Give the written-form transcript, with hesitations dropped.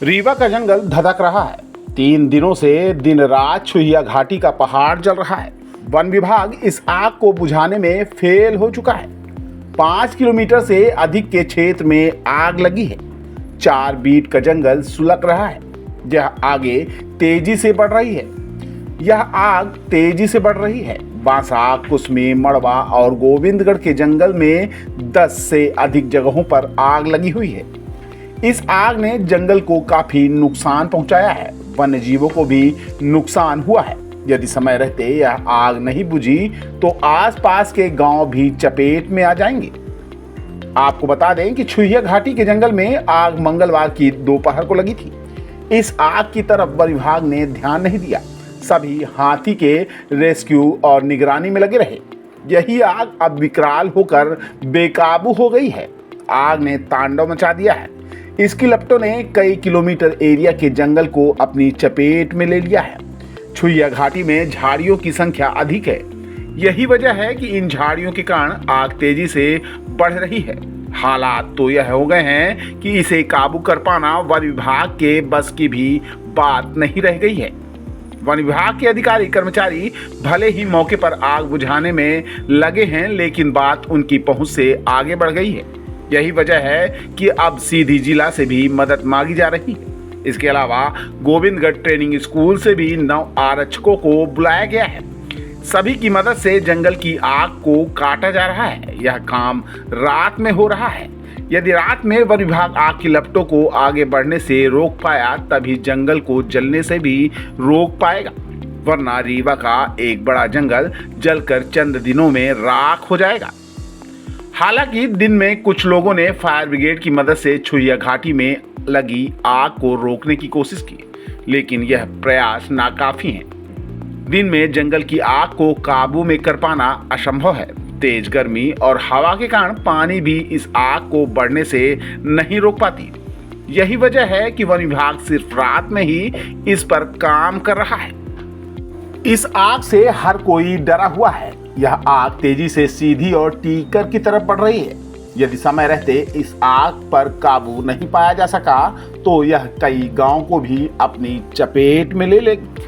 रीवा का जंगल धधक रहा है। 3 दिनों से दिन रात छुहिया घाटी का पहाड़ जल रहा है। वन विभाग इस आग को बुझाने में फेल हो चुका है। 5 किलोमीटर से अधिक के क्षेत्र में आग लगी है। 4 बीट का जंगल सुलग रहा है। यह आगे तेजी से बढ़ रही है। बांसा, कुसमी, मड़वा और गोविंदगढ़ के जंगल में 10 से अधिक जगहों पर आग लगी हुई है। इस आग ने जंगल को काफी नुकसान पहुंचाया है। वन्य जीवों को भी नुकसान हुआ है। यदि समय रहते यह आग नहीं बुझी तो आसपास के गांव भी चपेट में आ जाएंगे। आपको बता दें कि छुहिया घाटी के जंगल में आग मंगलवार की दोपहर को लगी थी। इस आग की तरफ वन विभाग ने ध्यान नहीं दिया। सभी हाथी के रेस्क्यू और निगरानी में लगे रहे। यही आग अब विकराल होकर बेकाबू हो गई है। आग ने तांडव मचा दिया है। इसकी लपटों ने कई किलोमीटर एरिया के जंगल को अपनी चपेट में ले लिया है। छुहिया घाटी में झाड़ियों की संख्या अधिक है। यही वजह है कि इन झाड़ियों के कारण आग तेजी से बढ़ रही है। हालात तो यह हो गए हैं कि इसे काबू कर पाना वन विभाग के बस की भी बात नहीं रह गई है। वन विभाग के अधिकारी कर्मचारी भले ही मौके पर आग बुझाने में लगे हैं, लेकिन बात उनकी पहुंच से आगे बढ़ गई है। यही वजह है कि अब सीधी जिला से भी मदद मांगी जा रही है। इसके अलावा गोविंदगढ़ ट्रेनिंग स्कूल से भी 9 आरक्षकों को बुलाया गया है। सभी की मदद से जंगल की आग को काटा जा रहा है। यह काम रात में हो रहा है। यदि रात में वन विभाग आग की लपटों को आगे बढ़ने से रोक पाया तभी जंगल को जलने से भी रोक पाएगा, वरना रीवा का एक बड़ा जंगल जलकर चंद दिनों में राख हो जाएगा। हालांकि दिन में कुछ लोगों ने फायर ब्रिगेड की मदद से छुहिया घाटी में लगी आग को रोकने की कोशिश की, लेकिन यह प्रयास नाकाफी है। दिन में जंगल की आग को काबू में कर पाना असंभव है। तेज गर्मी और हवा के कारण पानी भी इस आग को बढ़ने से नहीं रोक पाती। यही वजह है कि वन विभाग सिर्फ रात में ही इस पर काम कर रहा है। इस आग से हर कोई डरा हुआ है। यह आग तेजी से सीधी और टीकर की तरफ बढ़ रही है। यदि समय रहते इस आग पर काबू नहीं पाया जा सका तो यह कई गांव को भी अपनी चपेट में ले लेगी।